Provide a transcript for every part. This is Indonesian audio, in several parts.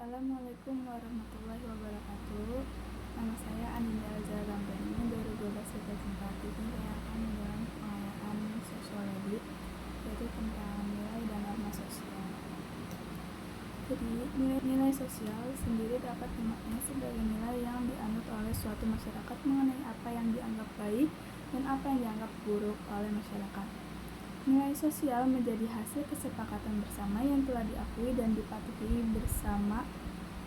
Assalamualaikum warahmatullahi wabarakatuh. Nama saya Andinda Azhar Ramadhani, 2012 representatif. Saya akan mengulang pengayaan sosiologi, yaitu tentang nilai dan norma sosial. Jadi, nilai sosial sendiri dapat dimaknai sebagai nilai yang dianut oleh suatu masyarakat mengenai apa yang dianggap baik dan apa yang dianggap buruk oleh masyarakat. Nilai sosial menjadi hasil kesepakatan bersama yang telah diakui dan dipatuhi bersama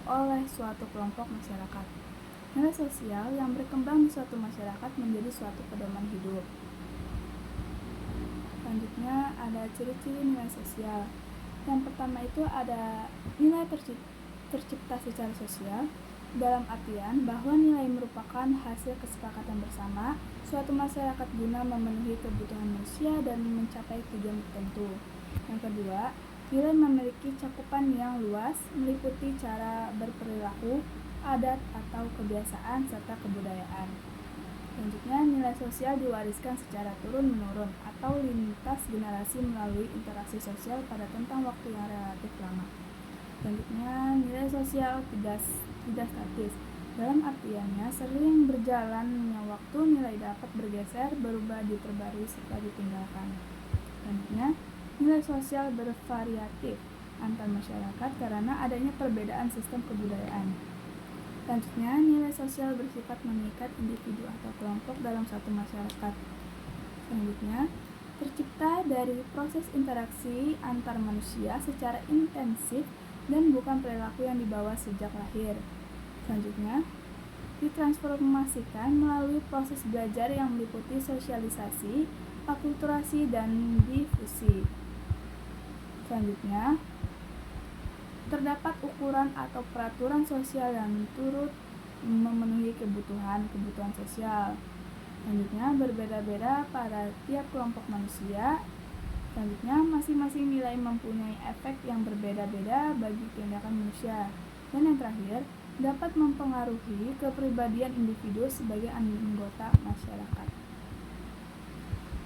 oleh suatu kelompok masyarakat. Nilai sosial yang berkembang di suatu masyarakat menjadi suatu pedoman hidup. Selanjutnya ada ciri-ciri nilai sosial. Yang pertama itu ada nilai tercipta secara sosial, dalam artian bahwa nilai merupakan hasil kesepakatan bersama suatu masyarakat guna memenuhi kebutuhan manusia dan mencapai tujuan tertentu. Yang kedua, nilai memiliki cakupan yang luas, meliputi cara berperilaku, adat atau kebiasaan, serta kebudayaan. Selanjutnya, nilai sosial diwariskan secara turun-menurun atau lintas generasi melalui interaksi sosial pada rentang waktu yang relatif lama. Selanjutnya, nilai sosial tidak statis. Dalam artiannya, sering berjalannya waktu, nilai dapat bergeser, berubah, diperbarui, serta ditinggalkan. Selanjutnya, nilai sosial bervariatif antar masyarakat karena adanya perbedaan sistem kebudayaan. Selanjutnya, nilai sosial bersifat mengikat individu atau kelompok dalam satu masyarakat. Selanjutnya, tercipta dari proses interaksi antar manusia secara intensif dan bukan perilaku yang dibawa sejak lahir. Selanjutnya, ditransformasikan melalui proses belajar yang meliputi sosialisasi, akulturasi, dan difusi. Selanjutnya, terdapat ukuran atau peraturan sosial yang turut memenuhi kebutuhan sosial. Selanjutnya, berbeda-beda pada tiap kelompok manusia. Selanjutnya, masing-masing nilai mempunyai efek yang berbeda-beda bagi tindakan manusia. Dan yang terakhir, dapat mempengaruhi kepribadian individu sebagai anggota masyarakat.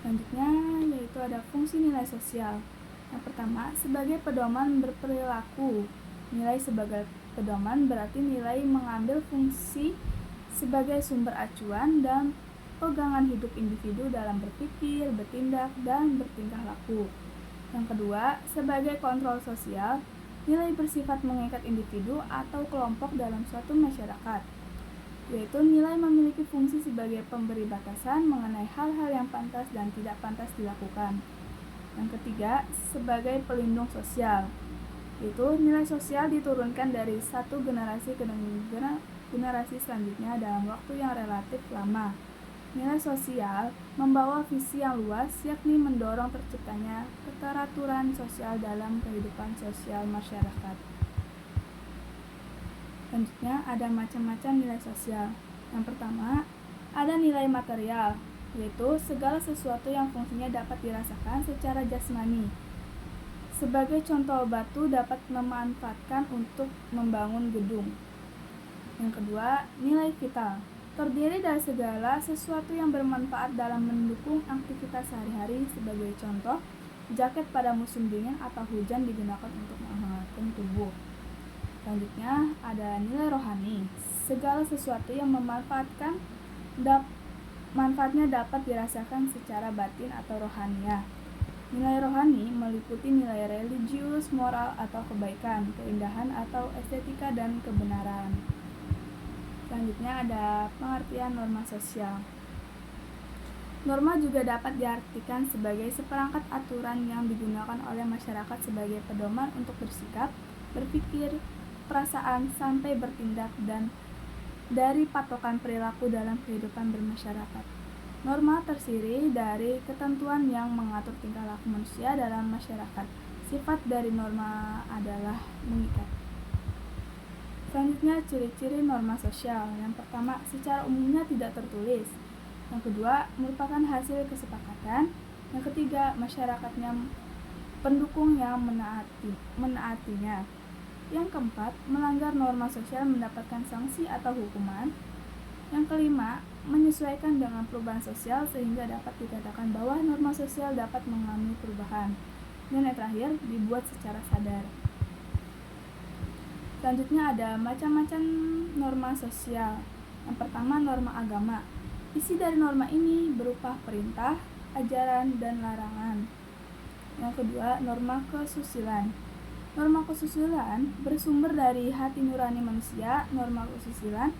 Selanjutnya, yaitu ada fungsi nilai sosial. Yang pertama, sebagai pedoman berperilaku. Nilai sebagai pedoman berarti nilai mengambil fungsi sebagai sumber acuan dan pegangan hidup individu dalam berpikir, bertindak, dan bertingkah laku. Yang kedua, sebagai kontrol sosial, nilai bersifat mengikat individu atau kelompok dalam suatu masyarakat, yaitu nilai memiliki fungsi sebagai pemberi batasan mengenai hal-hal yang pantas dan tidak pantas dilakukan. Yang ketiga, sebagai pelindung sosial, yaitu nilai sosial diturunkan dari satu generasi ke generasi selanjutnya dalam waktu yang relatif lama. Nilai sosial membawa visi yang luas, yakni mendorong terciptanya keteraturan sosial dalam kehidupan sosial masyarakat. Selanjutnya, ada macam-macam nilai sosial. Yang pertama, ada nilai material, yaitu segala sesuatu yang fungsinya dapat dirasakan secara jasmani. Sebagai contoh, batu dapat memanfaatkan untuk membangun gedung. Yang kedua, nilai vital, terdiri dari segala sesuatu yang bermanfaat dalam mendukung aktivitas sehari-hari. Sebagai contoh, jaket pada musim dingin atau hujan digunakan untuk menghangatkan tubuh. Selanjutnya, ada nilai rohani, segala sesuatu yang manfaatnya dapat dirasakan secara batin atau rohaniah. Nilai rohani meliputi nilai religius, moral atau kebaikan, keindahan atau estetika, dan kebenaran. Selanjutnya ada pengertian norma sosial. Norma juga dapat diartikan sebagai seperangkat aturan yang digunakan oleh masyarakat sebagai pedoman untuk bersikap, berpikir, perasaan, sampai bertindak, dan dari patokan perilaku dalam kehidupan bermasyarakat. Norma terdiri dari ketentuan yang mengatur tingkah laku manusia dalam masyarakat. Sifat dari norma adalah mengikat. Selanjutnya, ciri-ciri norma sosial. Yang pertama, secara umumnya tidak tertulis. Yang kedua, merupakan hasil kesepakatan. Yang ketiga, masyarakatnya pendukung yang menaatinya. Yang keempat, melanggar norma sosial mendapatkan sanksi atau hukuman. Yang kelima, menyesuaikan dengan perubahan sosial sehingga dapat dikatakan bahwa norma sosial dapat mengalami perubahan. Dan yang terakhir, dibuat secara sadar. Selanjutnya ada macam-macam norma sosial. Yang pertama, norma agama. Isi dari norma ini berupa perintah, ajaran, dan larangan. Yang kedua, norma kesusilaan. Norma kesusilaan bersumber dari hati nurani manusia. Norma kesusilaan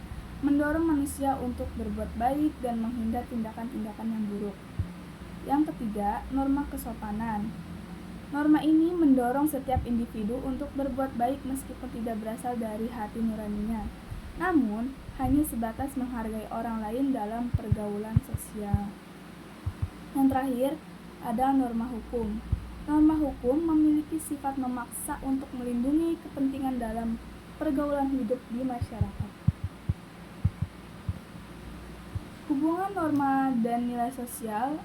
mendorong manusia untuk berbuat baik dan menghindar tindakan-tindakan yang buruk. Yang ketiga, norma kesopanan. Norma ini mendorong setiap individu untuk berbuat baik meskipun tidak berasal dari hati nuraninya, namun hanya sebatas menghargai orang lain dalam pergaulan sosial. Yang terakhir, ada norma hukum. Norma hukum memiliki sifat memaksa untuk melindungi kepentingan dalam pergaulan hidup di masyarakat. Hubungan norma dan nilai sosial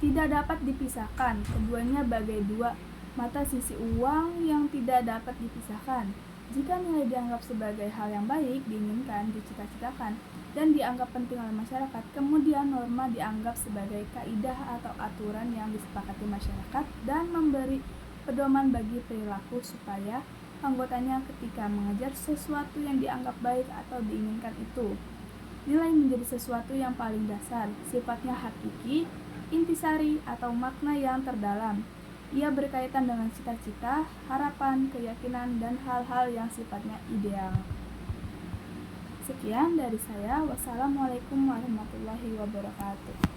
tidak dapat dipisahkan. Keduanya bagai dua mata sisi uang yang tidak dapat dipisahkan. Jika nilai dianggap sebagai hal yang baik, diinginkan, dicita-citakan, dan dianggap penting oleh masyarakat, kemudian norma dianggap sebagai kaidah atau aturan yang disepakati masyarakat dan memberi pedoman bagi perilaku supaya anggotanya ketika mengejar sesuatu yang dianggap baik atau diinginkan itu. Nilai menjadi sesuatu yang paling dasar, sifatnya hakiki, intisari atau makna yang terdalam. Ia berkaitan dengan cita-cita, harapan, keyakinan, dan hal-hal yang sifatnya ideal. Sekian dari saya. Wassalamualaikum warahmatullahi wabarakatuh.